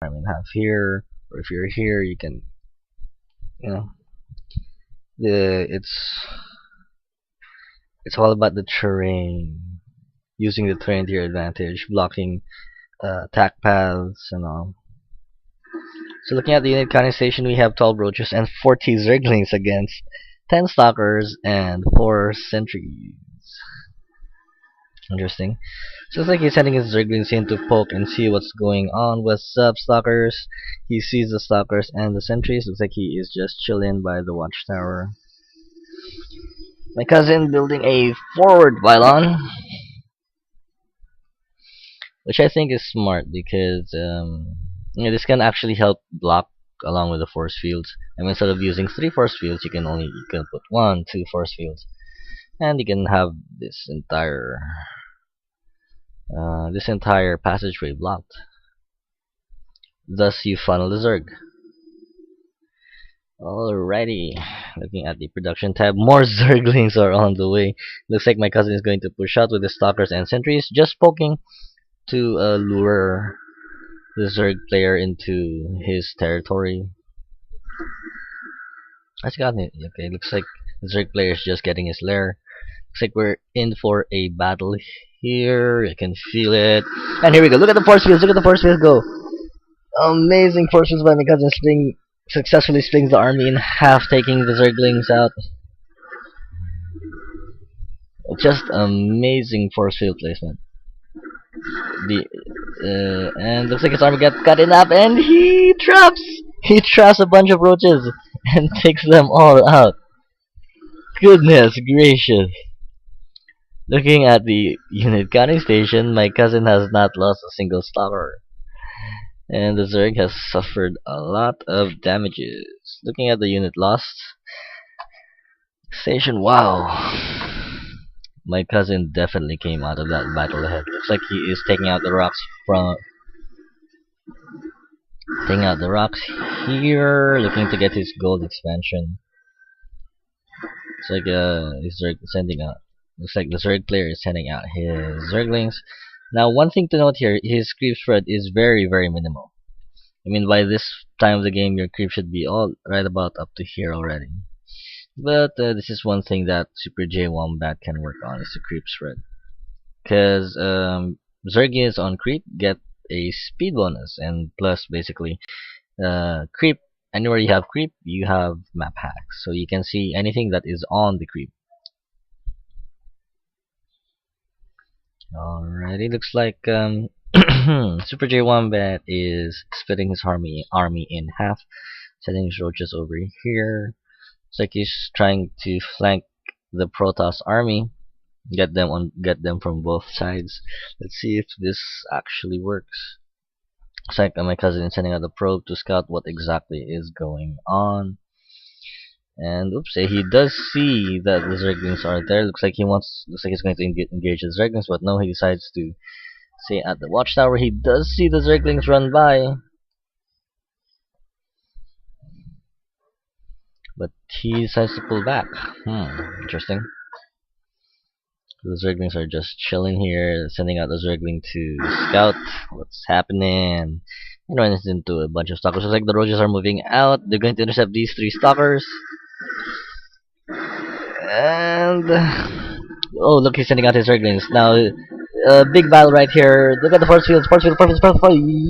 I mean, have here, or if you're here, you can, you know, the it's all about the terrain, using the terrain to your advantage, blocking attack paths and all. So looking at the unit counting station, we have 12 roaches and 40 zerglings against 10 stalkers and 4 sentries. Interesting. So it's like he's sending his zerglings in to poke and see what's going on. What's up, stalkers? He sees the stalkers and the sentries. Looks like he is just chilling by the watchtower. My cousin building a forward pylon, which I think is smart because this can actually help block along with the force fields. I mean, instead of using 3 force fields, you can put 1, 2 force fields, and you can have this entire passageway blocked. Thus, you funnel the Zerg. Alrighty, looking at the production tab, more Zerglings are on the way. Looks like my cousin is going to push out with the stalkers and sentries, just poking to lure the Zerg player into his territory. That's got it. Okay, looks like the Zerg player is just getting his lair. Looks like we're in for a battle here. You can feel it. And here we go. Look at the force fields. Look at the force fields go. Amazing force fields by my cousin. Successfully splings the army in half, taking the Zerglings out. Just amazing force field placement. And looks like his army got cut in half, and he traps a bunch of roaches and takes them all out. Goodness gracious. Looking at the unit counting station, my cousin has not lost a single stalker, and the Zerg has suffered a lot of damages. Looking at the unit lost station, wow. My cousin definitely came out of that battle ahead. Looks like he is taking out the rocks here, looking to get his gold expansion. It's like looks like the Zerg player is sending out his Zerglings. Now, one thing to note here, his creep spread is very, very minimal. I mean, by this time of the game, your creep should be all right about up to here already. But this is one thing that SuperJWombat can work on, is the creep spread. Because Zergians on creep get a speed bonus, and plus basically creep. Anywhere you have creep, you have map hacks, so you can see anything that is on the creep. Alrighty, looks like SuperJWombat is splitting his army in half, sending his roaches over here. Looks like he's trying to flank the Protoss army, get them from both sides. Let's see if this actually works. Looks like my cousin is sending out the probe to scout what exactly is going on. And oops, he does see that the Zerglings are there. Looks like he's going to engage the Zerglings, but no, he decides to stay at the watchtower. He does see the Zerglings run by, but he decides to pull back. Interesting. The Zerglings are just chilling here, sending out the Zergling to scout what's happening. And runs into a bunch of stalkers. Looks like the roaches are moving out. They're going to intercept these 3 stalkers. And oh, look, he's sending out his Zerglings. Now, big battle right here. Look at the force fields.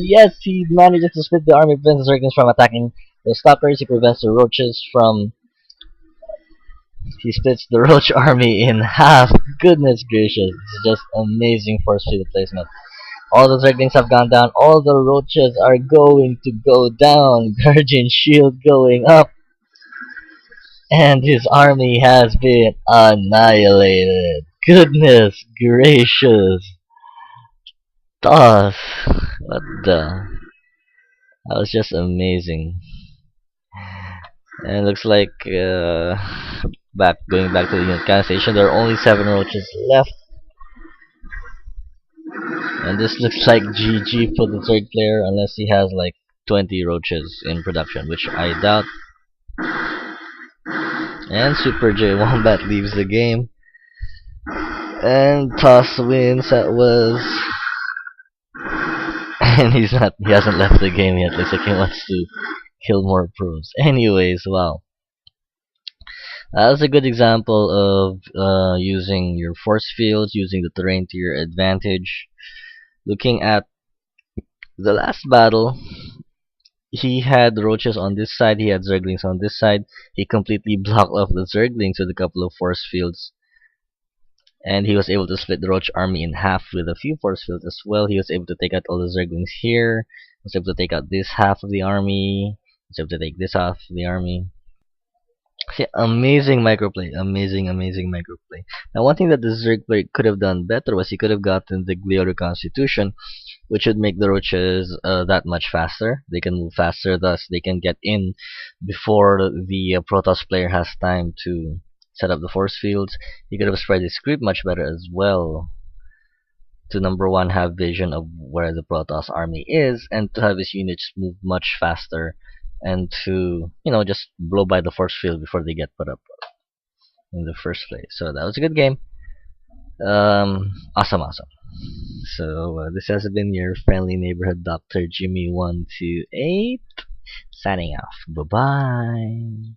Yes, he manages to split the army, prevents the Zerglings from attacking the stalkers. He prevents the roaches from. He splits the roach army in half. Goodness gracious, this is just amazing force field placement. All the Zerglings have gone down. All the roaches are going to go down. Guardian shield going up. And his army has been annihilated. Goodness gracious. What the? That was just amazing. And it looks like going back to the unit counting station, there are only 7 roaches left. And this looks like GG for the third player, unless he has like 20 roaches in production, which I doubt. And SuperJWombat leaves the game. And Toss wins. That was and he hasn't left the game yet. Looks like he wants to kill more pros. Anyways, wow. That was a good example of using your force fields, using the terrain to your advantage. Looking at the last battle, he had roaches on this side, he had zerglings on this side. He completely blocked off the zerglings with a couple of force fields, and he was able to split the roach army in half with a few force fields as well. He was able to take out all the zerglings here, was able to take out this half of the army, was able to take this half of the army. See, amazing microplay, amazing microplay. Now, one thing that the Zerg player could have done better was he could have gotten the Glio Reconstitution, which would make the roaches that much faster. They can move faster, thus they can get in before the Protoss player has time to set up the force fields. He could have spread his creep much better as well, to number one have vision of where the Protoss army is, and to have his units move much faster, and to just blow by the force field before they get put up in the first place. So that was a good game. Awesome. So this has been your friendly neighborhood Dr. Jimmy 128 signing off. Bye bye.